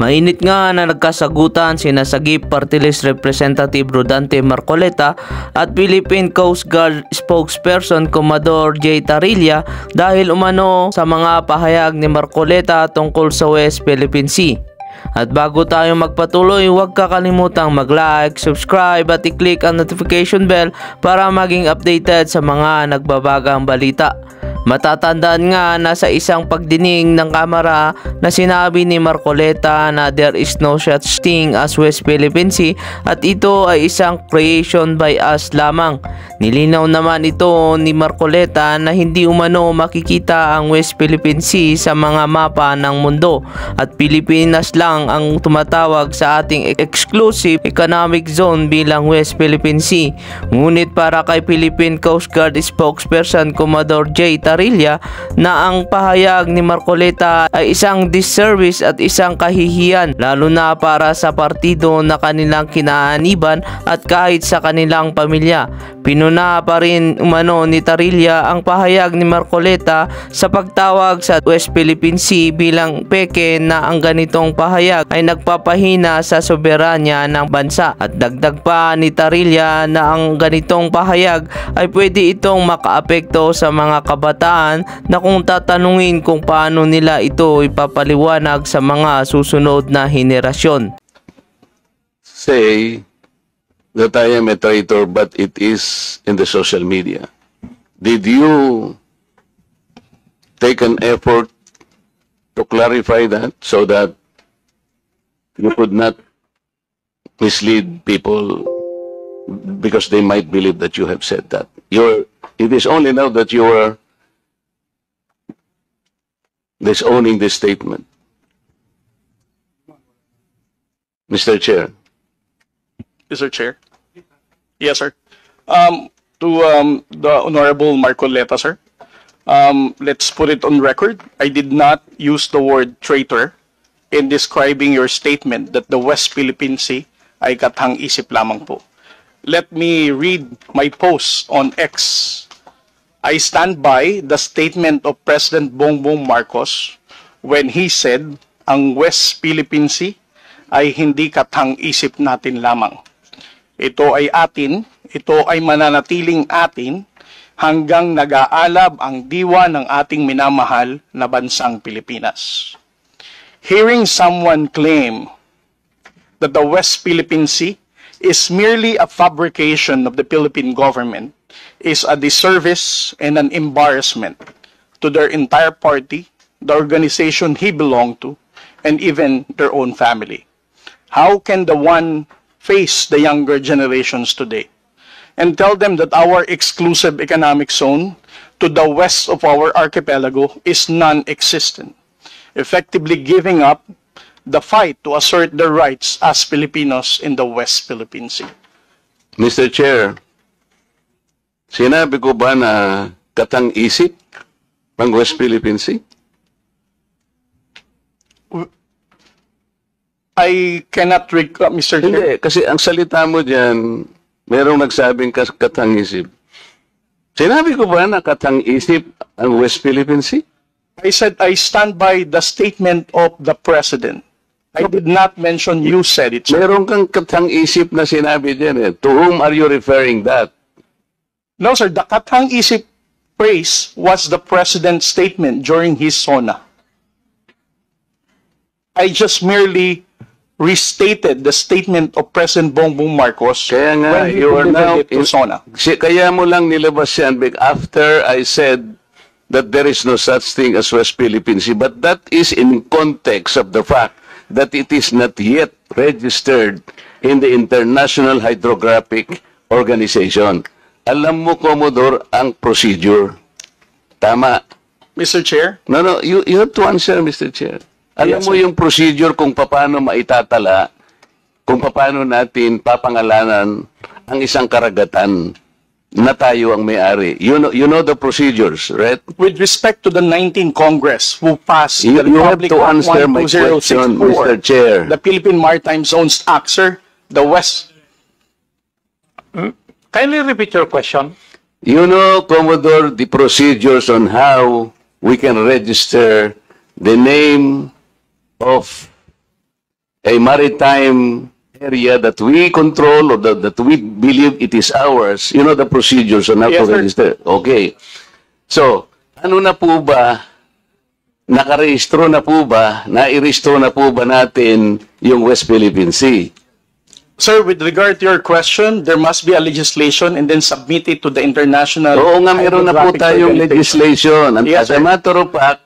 Mainit nga na nagkasagutan sina Sagip Party List Representative Rodante Marcoleta at Philippine Coast Guard spokesperson Commodore J. Tarilla dahil umano sa mga pahayag ni Marcoleta tungkol sa West Philippine Sea. At bago tayo magpatuloy, huwag kakalimutang mag-like, subscribe at i-click ang notification bell para maging updated sa mga nagbabagang balita. Matatandaan nga na sa isang pagdinig ng kamera na sinabi ni Marcoleta na there is no such thing as West Philippine Sea at ito ay isang creation by us lamang. Nilinaw naman ito ni Marcoleta na hindi umano makikita ang West Philippine Sea sa mga mapa ng mundo at Pilipinas lang ang tumatawag sa ating exclusive economic zone bilang West Philippine Sea. Ngunit para kay Philippine Coast Guard spokesperson Commodore J. Tarilla na ang pahayag ni Marcoleta ay isang disservice at isang kahihiyan lalo na para sa partido na kanilang kinaaniban at kahit sa kanilang pamilya. Pinuna pa rin umano ni Tarilla ang pahayag ni Marcoleta sa pagtawag sa West Philippine Sea bilang peke na ang ganitong pahayag ay nagpapahina sa soberanya ng bansa at dagdag pa ni Tarilla na ang ganitong pahayag ay pwede itong makaapekto sa mga kabataan na kung tatanungin kung paano nila ito ipapaliwanag sa mga susunod na henerasyon. Say that I am a traitor, but it is in the social media. Did you take an effort to clarify that so that you could not mislead people because they might believe that you have said that? It is only now that you are disowning this statement. Mr. Chair. Mr. Chair. Yes, sir. To the Honorable Marcoleta, sir. Let's put it on record. I did not use the word traitor in describing your statement that the West Philippine Sea ay kathang-isip lamang po. Let me read my post on X. I stand by the statement of President Bongbong Marcos when he said ang West Philippine Sea ay hindi kathang-isip natin lamang. Ito ay atin, ito ay mananatiling atin hanggang nag-aalab ang diwa ng ating minamahal na bansang Pilipinas. Hearing someone claim that the West Philippine Sea is merely a fabrication of the Philippine government is a disservice and an embarrassment to their entire party, the organization he belonged to, and even their own family. How can the one face the younger generations today and tell them that our exclusive economic zone to the west of our archipelago is non-existent, effectively giving up the fight to assert their rights as Filipinos in the West Philippine Sea? Mr. Chair, sinabi ko ba na katang-isip ng West Philippine Sea? I cannot recall, Mr. Chair. Hindi, kasi ang salita mo dyan, merong nagsabing katang-isip. Sinabi ko ba na katang-isip ang West Philippine Sea? I said I stand by the statement of the President. I did not mention you said it, sir. Meron kang katang-isip na sinabi dyan eh. To whom are you referring that? No, sir. The katang-isip phrase was the President's statement during his SONA. I just merely restated the statement of President Bongbong Marcos Kaya nga, when he you are now delivered it to SONA. Kaya mo lang nilabas yan after I said that there is no such thing as West Philippine Sea. But that is in context of the fact that it is not yet registered in the International Hydrographic Organization. Alam mo, Commodore, ang procedure. Tama. Mr. Chair? No, you have to answer, Mr. Chair. Alam Yes, mo sir. yung procedure kung paano maitatala, kung paano natin papangalanan ang isang karagatan na tayo ang may-ari. You know the procedures, right? With respect to the 19th Congress who passed You the have Republic to Act answer my question, 12064, Mr. Chair. the Philippine Maritime Zones Act, sir, the West. Kindly repeat your question. You know, Commodore, the procedures on how we can register the name of a maritime area that we control or that we believe it is ours, you know the procedures on how Yes, to sir. register. Okay. So, ano na po ba, nakarehistro na po ba, nairehistro na po ba natin yung West Philippine Sea? Sir, with regard to your question, there must be a legislation and then submit it to the international. Oo nga, meron na po Hydrographic tayong Organization. legislation. Yes, As a sir. matter of fact,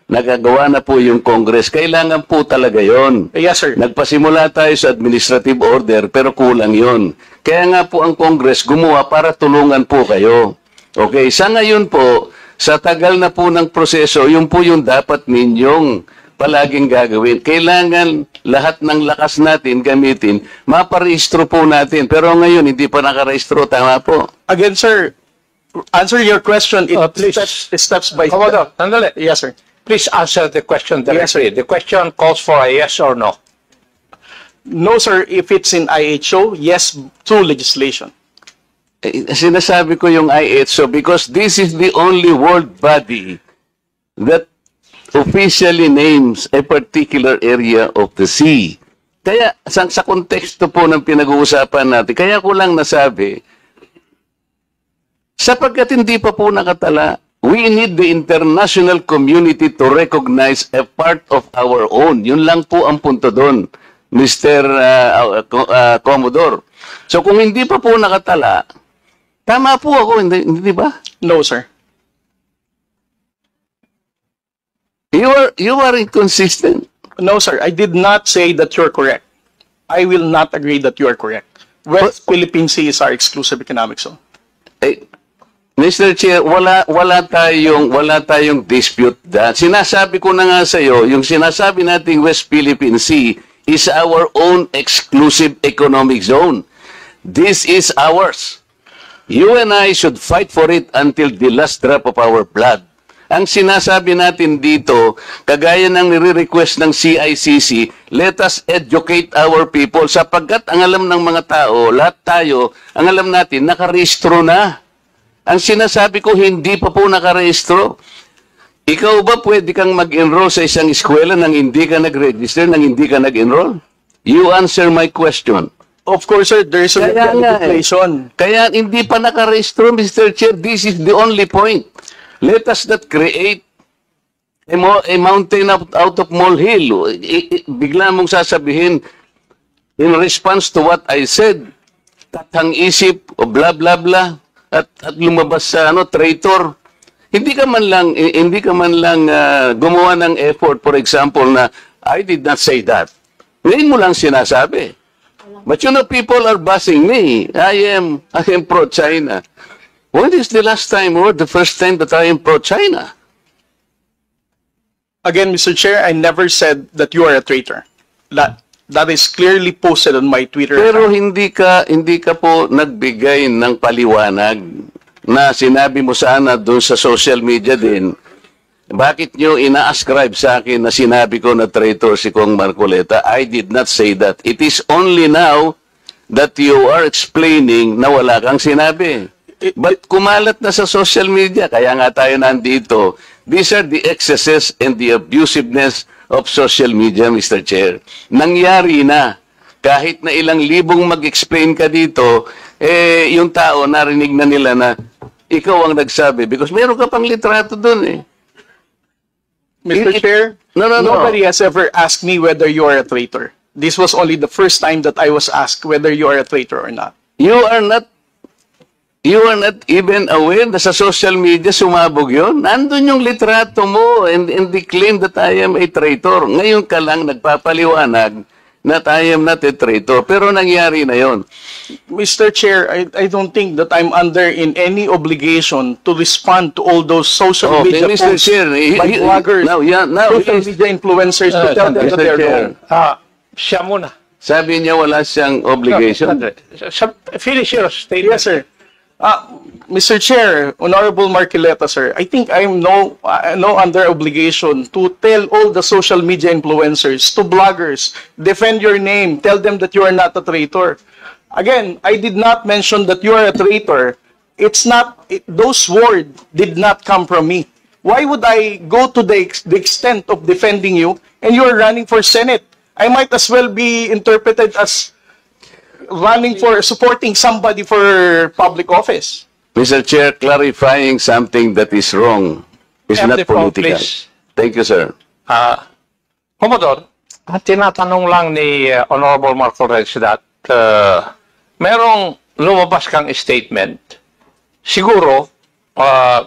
nagagawa na po yung Congress. Kailangan po talaga yon. Yes, sir. Nagpasimula tayo sa administrative order pero kulang yon. Kaya nga po ang Congress gumawa para tulungan po kayo. Okay, sa ngayon po, sa tagal na po ng proseso, yun po yung dapat ninyong palaging gagawin. Kailangan lahat ng lakas natin gamitin, maparehistro po natin. Pero ngayon, hindi pa nakarehistro. Tama po. Again, sir, answer your question. Please. Steps by Commodore, step. sandali. Yes, sir. Please answer the question Yes, directly. The question calls for a yes or no. No, sir. If it's in IHO, yes, through legislation. Sinasabi ko yung IHO because this is the only world body that officially names a particular area of the sea. Kaya sa konteksto po ng pinag-uusapan natin, kaya ko lang nasabi, sapagkat hindi pa po nakatala, we need the international community to recognize a part of our own. Yun lang po ang punto doon, Mr. Commodore. So kung hindi pa po nakatala, tama po ako, hindi ba? No, sir. You are inconsistent. No, sir. I did not say that you're correct. I will not agree that you are correct. West Philippine Sea is our exclusive economic zone. Eh, Mr. Chair, wala tayong dispute that. Sinasabi ko na nga sa iyo, yung sinasabi nating West Philippine Sea is our own exclusive economic zone. This is ours. You and I should fight for it until the last drop of our blood. Ang sinasabi natin dito, kagaya ng nire-request ng CICC, let us educate our people sapagkat ang alam ng mga tao, lahat tayo, ang alam natin, nakarehistro na. Ang sinasabi ko, hindi pa po nakarehistro. Ikaw ba pwede kang mag-enroll sa isang eskwela nang hindi ka nag-register, nang hindi ka nag-enroll? You answer my question. Of course, sir, there is a Kaya nga eh. legislation. Kaya hindi pa nakarehistro, Mr. Chair. This is the only point. Let us not create a mountain out of molehill. Bigla mong sasabihin, in response to what I said, tathang isip o bla bla bla at lumabas sa traitor. Hindi ka man lang gumawa ng effort, for example, na I did not say that. Ngayon mo lang sinasabi. But you know, people are bashing me. I am pro-China. When is the last time or the first time that I am pro-China? Again, Mr. Chair, I never said that you are a traitor. That is clearly posted on my Twitter Pero account. hindi ka po nagbigay ng paliwanag na sinabi mo sana doon sa social media din. Bakit nyo ina-ascribe sa akin na sinabi ko na traitor si Kong Marcoleta? I did not say that. It is only now that you are explaining na wala kang sinabi. But kumalat na sa social media, kaya nga tayo nandito. These are the excesses and the abusiveness of social media, Mr. Chair. Nangyari na. Kahit na ilang libong mag-explain ka dito, yung tao narinig na nila na ikaw ang nagsabi. Because meron ka pang litrato dun eh. Mr. Chair, No. nobody has ever asked me whether you are a traitor. This was only the first time that I was asked whether you are a traitor or not. You are not even aware na sa social media sumabog yun. Nandun yung litrato mo and the claim that I am a traitor. Ngayon ka lang nagpapaliwanag na I am not a traitor. Pero nangyari na yon. Mr. Chair, I don't think that I'm under in any obligation to respond to all those social Okay, media Mr. posts Chair, by bloggers, now social media influencers to tell them that Mr. they're Chair. wrong. Siya muna. Sabi niya wala siyang obligation. Finish your statement. Yes, sir. Mr. Chair, Honorable Marcoleta, sir, I think I'm no under obligation to tell all the social media influencers, to bloggers, defend your name, tell them that you are not a traitor. Again, I did not mention that you are a traitor. Those words did not come from me. Why would I go to the extent of defending you and you are running for Senate? I might as well be interpreted as running for, supporting somebody for public office. Mr. Chair, clarifying something that is wrong is Have not the floor, political. please. Thank you, sir. Commodore, ang tinatanong lang ni Honorable Marcoleta that merong lumabas kang statement. Siguro,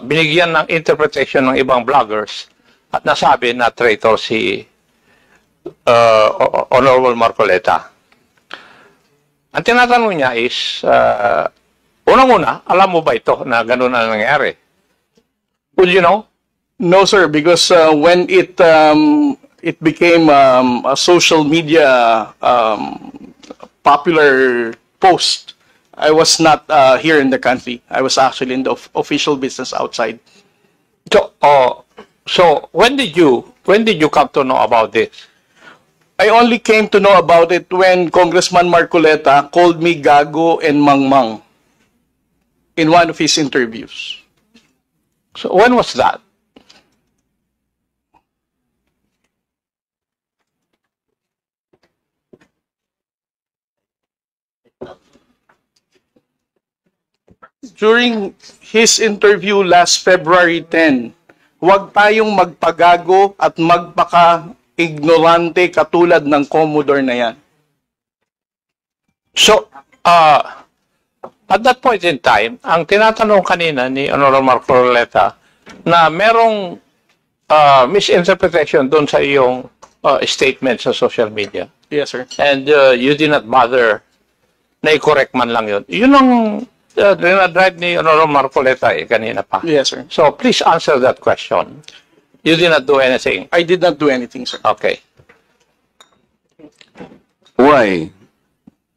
binigyan ng interpretation ng ibang vloggers at nasabi na traitor si Honorable Marcoleta. Ang tinatanong niya is, unang-una, alam mo ba ito na ganun ang nangyari? Would you know? No, sir, because when it became a social media popular post, I was not here in the country. I was actually in the official business outside. So when did you come to know about this? I only came to know about it when Congressman Marcoleta called me Gago and Mangmang in one of his interviews. So when was that? During his interview last February 10, huwag tayong magpagago at magpaka-ignorante katulad ng Commodore na yan. So, at that point in time, ang tinatanong kanina ni Honorable Marcoleta na merong misinterpretation doon sa iyong statement sa social media. Yes, sir. And you did not bother na i-correct man lang yun. Yun ang dinadrive ni Honorable Marcoleta kanina pa. Yes, sir. So, please answer that question. You did not do anything. I did not do anything, sir. Okay. Why?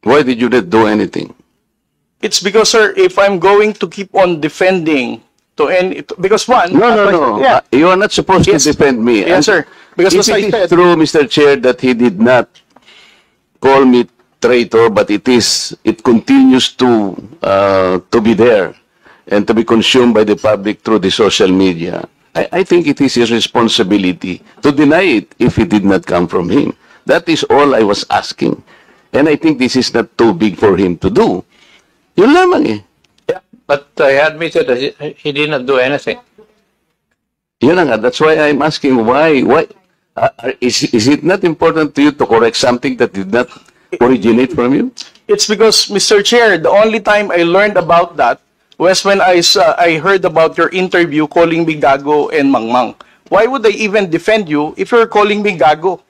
Why did you not do anything? It's because, sir, if I'm going to keep on defending to any, because one, No. Yeah. You are not supposed Yes. to defend me. Yes, sir. Because If as I it is said, true, Mr. Chair, that he did not call me traitor, but it continues to be there and to be consumed by the public through the social media. I think it is his responsibility to deny it if it did not come from him. That is all I was asking. And I think this is not too big for him to do. Yun lamang eh. Yeah. But he admitted that he did not do anything. Yun na nga. That's why I'm asking why is it not important to you to correct something that did not originate from you? it's because, Mr. Chair, the only time I learned about that was when I heard about your interview calling me Gago and Mangmang. Why would I even defend you if you're calling me Gago?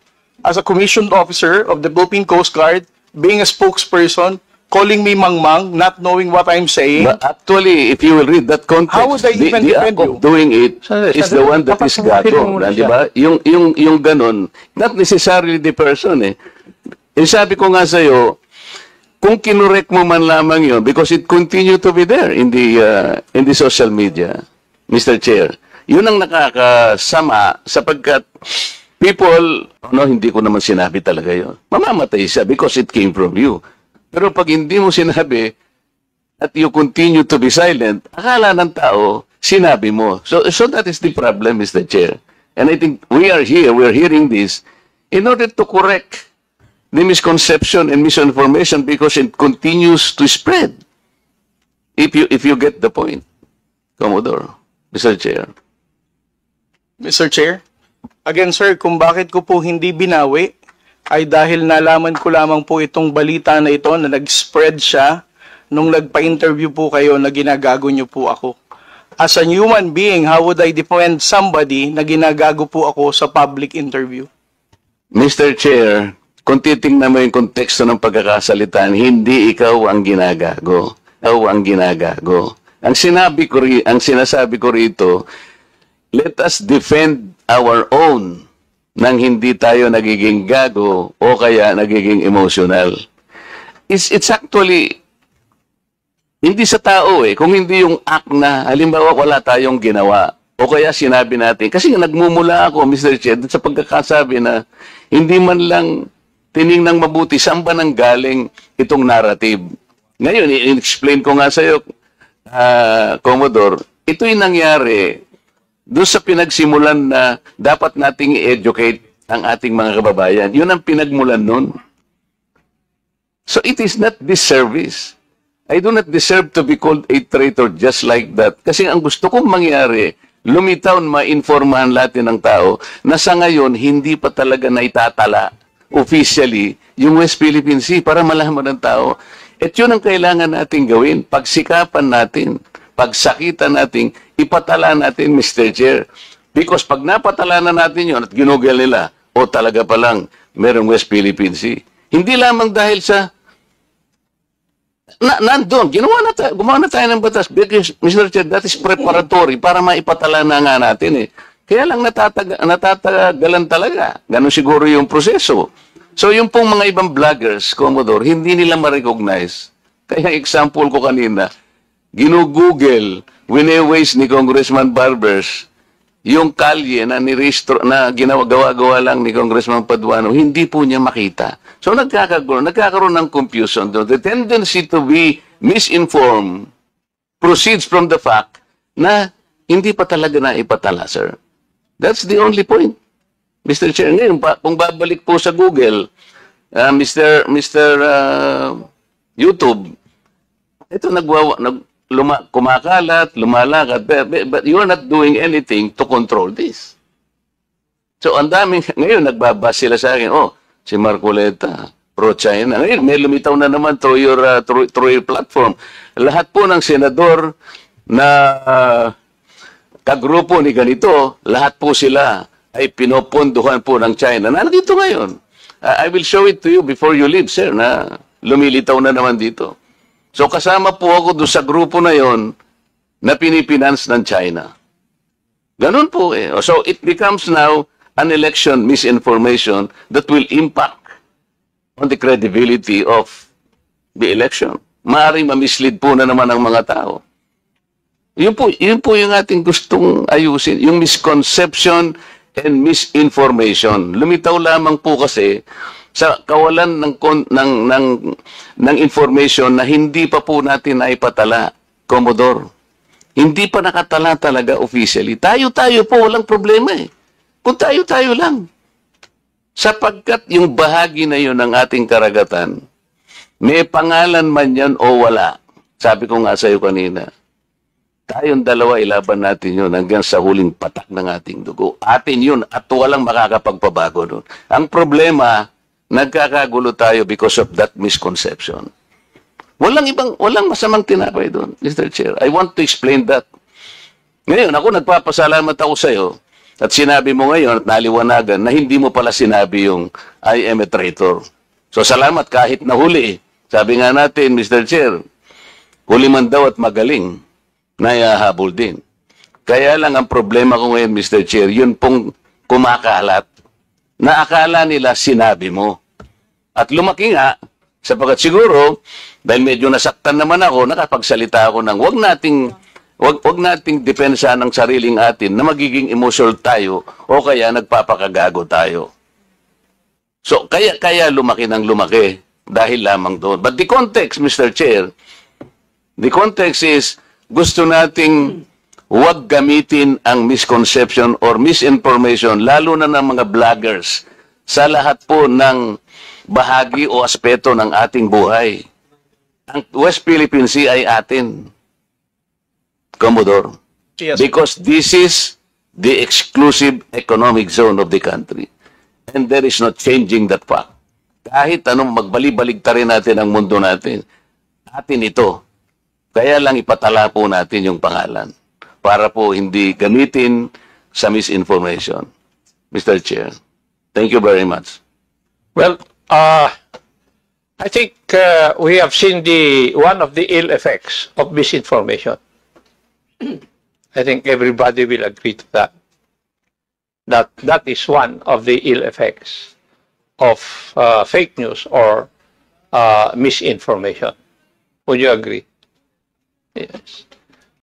As a commissioned officer of the Philippine Coast Guard, being a spokesperson, calling me Mangmang, not knowing what I'm saying. But actually, if you will read that context, How would I even the defend act you? of doing it is the one that is gago. Di ba? Yung ganon, not necessarily the person eh. Eh, sabi ko nga sa'yo, kung kinorek mo man lamang yun, because it continue to be there in the social media, Mr. Chair, yun ang nakakasama sapagkat people, hindi ko naman sinabi talaga yun. Mamamatay siya because it came from you. Pero pag hindi mo sinabi at you continue to be silent, akala ng tao, sinabi mo. So that is the problem, Mr. Chair. And I think we are hearing this in order to correct the misconception and misinformation because it continues to spread. If you get the point, Commodore, Mr. Chair. Mr. Chair, again, sir, kung bakit ko po hindi binawi ay dahil nalaman ko lamang po itong balita na ito na nag-spread siya nung nagpa-interview po kayo na ginagago niyo po ako. As a human being, how would I defend somebody na ginagago po ako sa public interview? Mr. Chair, kung titingnan mo yung konteksto ng pagkakasalitan, hindi ikaw ang ginagago. Ikaw ang ginagago. Ang sinasabi ko rito, let us defend our own nang hindi tayo nagiging gago o kaya nagiging emotional. It's actually hindi sa tao eh. Kung hindi yung act na, halimbawa wala tayong ginawa o kaya sinabi natin. Kasi nagmumula ako, Mr. Chair, sa pagkakasabi na hindi man lang tiningnang mabuti saan ba nang galing itong narrative. Ngayon, i-explain ko nga sa iyo, Commodore, ito'y nangyari doon sa pinagsimulan na dapat nating i-educate ng ating mga kababayan. Yun ang pinagmulan nun. So it is not disservice. I do not deserve to be called a traitor just like that. Kasi ang gusto kong mangyari, lumitaw, mainformahan natin ng tao na sa ngayon, hindi pa talaga naitatala officially yung West Philippine Sea para malaman ng tao. At yun ang kailangan natin gawin. Pagsikapan natin, pagsakitan natin, ipatala natin, Mr. Chair. Because pag napatala na natin yun at ginugel nila, o talaga palang merong West Philippine Sea. Hindi lamang dahil sa nandun, gumawa na tayo ng batas. Because, Mr. Chair, that is preparatory para maipatala na nga natin eh. Kaya lang natatagalan talaga. Ganon siguro yung proseso. So yung pong mga ibang vloggers, Commodore, hindi nila ma-recognize. Kaya example ko kanina, ginugoogle, wine-waste ni Congressman Barbers, yung kalye na nirehistro na gawa lang ni Congressman Paduano, hindi po niya makita. So nagkakaroon ng confusion. The tendency to be misinformed proceeds from the fact na hindi pa talaga na ipatala, sir. That's the only point. Mr. Chair, ngayon, kung babalik po sa Google, Mr. YouTube, ito kumakalat, lumalakad, but you are not doing anything to control this. So, ang daming, ngayon, nagbabas sila sa akin, oh, si Marcoleta, pro-China. Ngayon, may lumitaw na naman through your platform. Lahat po ng senador na kagrupo ni ganito, lahat po sila ay pinopondohan po ng China. Nandito ngayon. I will show it to you before you leave, sir, na lumilitaw na naman dito. So kasama po ako doon sa grupo na yon na pinipinance ng China. Ganun po eh. So it becomes now an election misinformation that will impact on the credibility of the election. Maaaring mamislead po na naman ang mga tao. Yun po yung ating gustong ayusin. Yung misconception and misinformation. Lumitaw lamang po kasi sa kawalan ng information na hindi pa po natin naipatala, Commodore. Hindi pa nakatala talaga officially. Tayo-tayo po, walang problema eh. Kung tayo-tayo lang. Sapagkat yung bahagi na yun ng ating karagatan, may pangalan man yan o wala. Sabi ko nga sa'yo kanina, tayong dalawa ilaban natin yun hanggang sa huling patak ng ating dugo. Atin yun at walang makakapagpabago doon. Ang problema, nagkakagulo tayo because of that misconception. Walang masamang tinapay doon, Mr. Chair. I want to explain that. Ngayon, ako nagpapasalamat ako sa iyo at sinabi mo ngayon at naliwanagan na hindi mo pala sinabi yung I am a traitor. So, salamat kahit nahuli. Sabi nga natin, Mr. Chair, huli man daw at magaling, nayahabol din. Kaya lang ang problema ko ngayon, Mr. Chair, yun pong kumakalat na akala nila sinabi mo. At lumaki nga, sapagkat siguro, dahil medyo nasaktan naman ako, nakapagsalita ako ng wag nating depensa ng sariling atin na magiging emotional tayo o kaya nagpapakagago tayo. So, kaya lumaki ng lumaki dahil lamang doon. But the context, Mr. Chair, the context is gusto nating wag gamitin ang misconception or misinformation, lalo na ng mga vloggers, sa lahat po ng bahagi o aspeto ng ating buhay. Ang West Philippine Sea ay atin, Commodore. Yes. Because this is the exclusive economic zone of the country. And there is no changing that fact. Kahit anong magbali-baligtarin natin ang mundo natin, atin ito. Kaya lang ipatala po natin yung pangalan para po hindi gamitin sa misinformation. Mr. Chair, thank you very much. Well, I think we have seen one of the ill effects of misinformation. I think everybody will agree to that. That is one of the ill effects of fake news or misinformation. Would you agree? Yes.